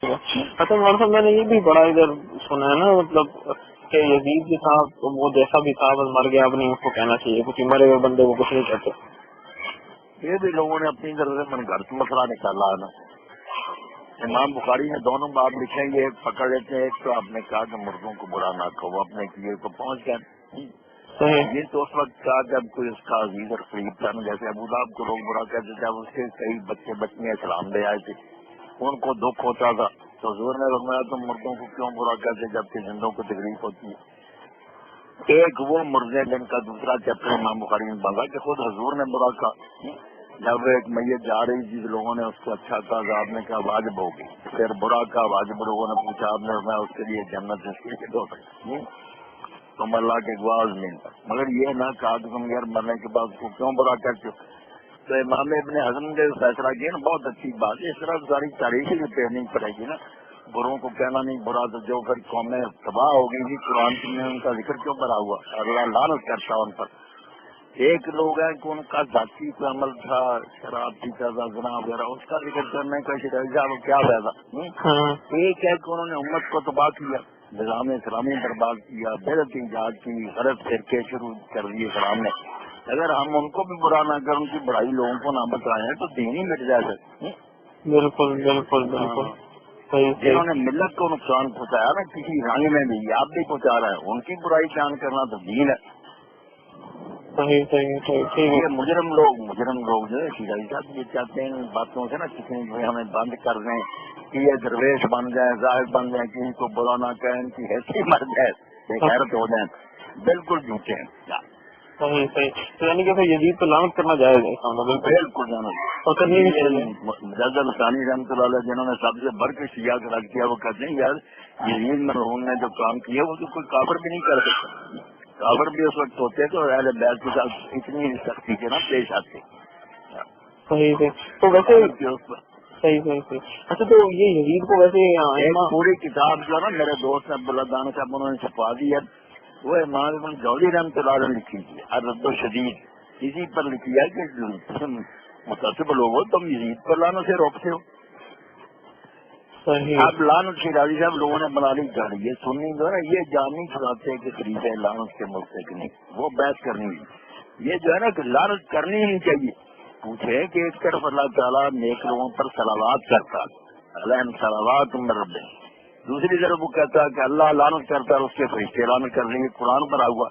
اچھا مولانا صاحب، میں نے یہ بھی بڑا ادھر سنا ہے نا، مطلب کہ یزید جو تھا وہ جیسا بھی تھا بس مر گیا، اب نہیں اس کو کہنا چاہیے، کچھ مرے ہوئے بندے کو کچھ نہیں کہتے. یہ بھی لوگوں نے اپنی طرف سے من گھڑت مسئلہ نکالا ہے نا. امام بخاری نے دونوں بات لکھیں گے، ایک پکڑ لیتے ہیں، ایک تو آپ نے کہا کہ مردوں کو برا نہ کہو، اپنے کیے تو پہنچ گئے. یہ تو اس وقت کہا جب کوئی اس کا عزیز اور قریب تھا، جیسے ابو لہب کو لوگ برا کہتے تھے، اب اس کے کئی بچے بچیاں اسلام لے آئے تھے، ان کو دکھ ہوتا تھا تو حضور نے فرمایا تم مردوں کو کیوں برا کہتے جبکہ زندوں کو تکلیف ہوتی ہے. ایک وہ مردے جن کا دوسرا چیپٹر امام بخاری میں بندہ کہ خود حضور نے برا کہا. جب ایک میت جا رہی تھی لوگوں نے اس کو اچھا کہا، آپ نے کہا واجب ہوگی، پھر برا کہا واجب، لوگوں نے پوچھا، آپ نے فرمایا اس کے لیے جنت دو سکتے تم اللہ کے گواز نہیں، مگر یہ نہ کہا کہ تم یار مرنے کے بعد کو کیوں برا کرتے ہو. تو امام ابن حزم نے فیصلہ کیا نا، بہت اچھی بات ہے، اس طرح ساری تاریخ ہی پھیرنی پڑے گی نا. بروں کو کہنا نہیں برا، تو جو پھر قومیں تباہ ہو گئی تھی قرآن میں ان کا ذکر کیوں بھرا ہوا، اللہ لعنت کرتا ان پر. ایک لوگ ہیں کہ ان کا ذاتی کوئی عمل تھا، شراب پیتا تھا، زنا وغیرہ، اس کا ذکر کرنے کا شرح کیا فائدہ. ایک ہے کہ انہوں نے امت کو تباہ کیا، نظام اسلامی برباد کیا، بدعت ایجاد کی، غلط فرقے شروع کر دیے اسلام نے. اگر ہم ان کو بھی برا نہ کریں، ان کی بڑائی لوگوں کو نہ بتائیں تو دین ہی مٹ جائے سر. بالکل بالکل بالکل جنہوں نے ملت کو نقصان پہنچایا نا کسی رنگ میں بھی، آپ بھی پہنچا رہے ہیں، ان کی برائی بیان کرنا تو دین ہے. صحیح صحیح صحیح. یہ مجرم لوگ جو ہے شیعہ صاحب یہ چاہتے ہیں ان باتوں سے نا کسی جو ہمیں بند کر دیں کہ یہ درویش بن جائیں، ظاہر بن جائیں، کسی کو برا نہ کہیں، ان کی حیثیت مر جائے، بے غیرت ہو جائیں. بالکل جھوٹے ہیں. صحیح صحیح. تو یعنی کہ یزید پہ لعنت کرنا جائز ہے؟ بالکل جانا. اور کرنی بھی چاہیے. مجدد ثانی رحمۃ اللہ علیہ جنہوں نے سب سے بڑھ کے شیعہ کا رکھ کیا، وہ کہتے ہیں یار یزید مرحوم نے جو کام کیا وہ تو کوئی کافر بھی نہیں کر سکتا. کافر بھی اس وقت ہوتے تو اہل بیت کے ساتھ اتنی سختی کے نا پیش آتے. صحیح صحیح. تو ویسے صحیح صحیح صحیح. اچھا تو یہ یزید کو ویسے ایک پوری کتاب جو ہے نا میرے دوست عبداللہ دانا صاحب انہوں نے چھپا دی ہے، وہ امام ابن جوزی رحمۃ اللہ علیہ نے لکھی تھی، الرد الشدید، اسی پر لکھی ہے کہ متعصب لوگ ہو تم یزید پر لعنت سے روکتے ہو. اب لعنت کی راضی صاحب لوگوں نے بنا لی گاڑی، یہ سننی جو ہے نا یہ جاننی چلاتے کہ قریب ہے لعنت کے ملک نہیں، وہ بحث کرنی ہے. یہ جو ہے نا کہ لعنت کرنی ہی چاہیے. پوچھے کہ ایک طرف اللہ تعالیٰ نیک لوگوں پر صلوات کرتا، علیہم صلوات من ربہم، دوسری طرف وہ کہتا ہے کہ اللہ لعنت کرتا ہے، اس کے فرشتے لعنت کر لیں گے، قرآن پر ہوا.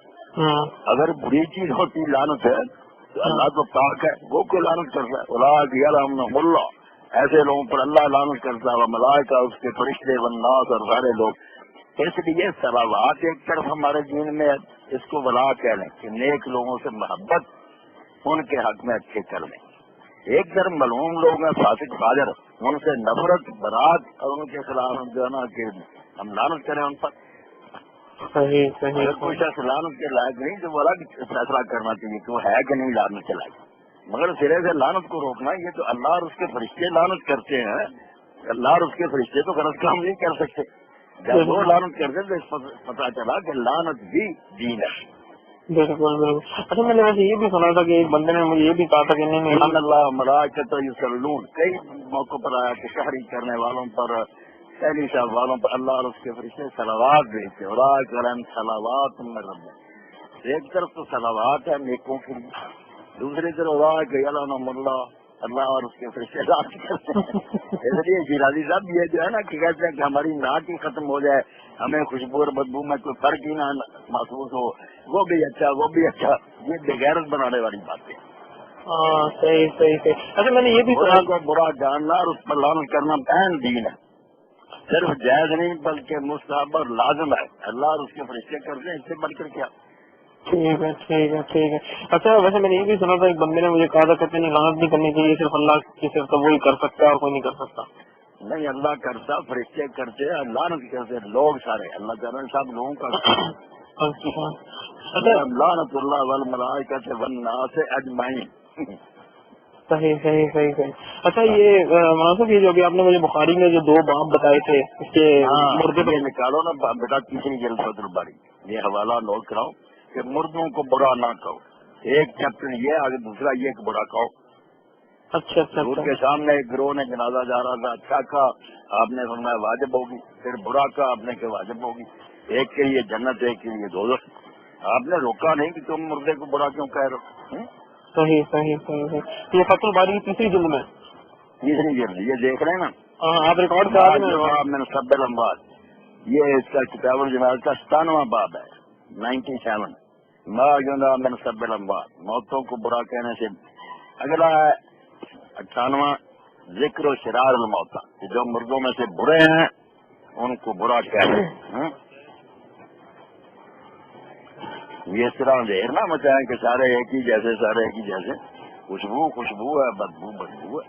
اگر بری چیز ہوتی لعنت ہے تو اللہ تو پاک ہے، وہ کوئی لعنت کرتا ہے. اولئک یلعنہم اللہ، ایسے لوگوں پر اللہ لعنت کرتا ہے، ملائکہ اس کے فرشتے والناس اور سارے لوگ. اس لیے صلوات ایک طرف ہمارے دین میں اس کو ولا کہہ لیں کہ نیک لوگوں سے محبت، ان کے حق میں اچھے کر لیں. ایک طرف ملعون لوگ ہیں فاسق فاجر، ان سے نفرت برات اور ان کے خلاف جو ہے نا کہ ہم لعنت کریں ان پر. صحیح صحیح. اگر کوئی شخص لعنت کے لائق نہیں تو وہ الگ فیصلہ کرنا چاہیے کہ وہ ہے کہ نہیں لعنت کے لائق. مگر سرے سے لعنت کو روکنا، یہ تو اللہ اور اس کے فرشتے لعنت کرتے ہیں، اللہ اور اس کے فرشتے تو غلط کام نہیں کر سکتے. جب وہ لعنت کرتے تو اس پر پتا چلا کہ لعنت بھی دین ہے. بالکل بالکل. اچھا میں نے ویسے یہ بھی سنا تھا کہ ایک بندے نے مجھے یہ بھی کہا تھا کہ نہیں اللہ ملائکۃ یصلون، کئی موقع پر آیا کہ شہری کرنے والوں پر، پہلی صاحب والوں پر اللہ اور اس کے فرشتے صلوات بھیجتے، اولئک علیہم صلوات من ربہم. ایک طرف تو صلوات ہے نیکوں کے لیے، دوسری طرف اولئک یلعنہم اللہ، اللہ اور اس کے فرشتے لعنت کرتے ہیں. اس لیے شیرازی صاحب یہ جو ہے نا کہ کہتے ہیں کہ ہماری ناک ہی ختم ہو جائے، ہمیں خوشبو اور بدبو میں کوئی فرق ہی نہ محسوس ہو، وہ بھی اچھا وہ بھی اچھا، یہ بغیرت بنانے والی بات ہے. صحیح صحیح صحیح. اچھا میں نے یہ بھی برا کو برا جاننا اور اس پر لعنت کرنا اہم دین ہے، صرف جائز نہیں بلکہ مستحب اور لازم ہے. اللہ اور اس کے فرشتے کرتے ہیں، اس سے بڑھ کر کیا. ٹھیک ہے ٹھیک ہے ٹھیک ہے. اچھا ویسے میں نے یہ بھی سنا تھا ایک بندے نے مجھے کہا تھا کہ نہیں لعنت نہیں کرنی چاہیے، صرف اللہ کی صرف تو وہی کر سکتا ہے اور کوئی نہیں کر سکتا. نہیں، اللہ کرتا، فرشتے کرتے، لعنت کرتے لوگ سارے. اللہ تعالیٰ سب لوگوں کا لعنت اللہ والملائکۃ والناس اجمعین. صحیح صحیح صحیح صحیح. اچھا یہ مناسب یہ جو ابھی آپ نے مجھے بخاری میں جو 2 باب بتائے تھے اس کے مردے پہ نکالو نا بیٹا، تیسری جلد فتح الباری یہ حوالہ نوٹ کراؤ کہ مردوں کو برا نہ کہو. ایک چیپٹر یہ آگے دوسرا یہ کہ برا کہو. اچھا اچھا حضور اچھا کے سامنے ایک گروہ نے جنازہ جا رہا تھا، اچھا کہا آپ نے فرمایا واجب ہوگی، پھر برا کہا آپ نے کہ واجب ہوگی، ایک کے لیے جنت ایک کے لیے دوزخ. آپ نے روکا نہیں کہ تم مردے کو برا کیوں کہہ رہے ہو. صحیح صحیح صحیح. یہ فتح الباری کی تیسری جلد میں تیسری جلد یہ دیکھ رہے ہیں نا. ہاں آپ ریکارڈ کرا دیں. میں نے سب الاموات، یہ اس کا کتاب الجناز کا 97واں باب ہے 97. میں نے سب الاموات، موتوں کو برا کہنے سے. اگلا ہے 98واں ذکر و شرار الموتا، کہ جو مردوں میں سے برے ہیں ان کو برا کہنا. یہ اس طرح دیر نہ مچائیں کہ سارے ایک ہی جیسے، سارے ایک ہی جیسے. خوشبو خوشبو ہے، بدبو بدبو ہے.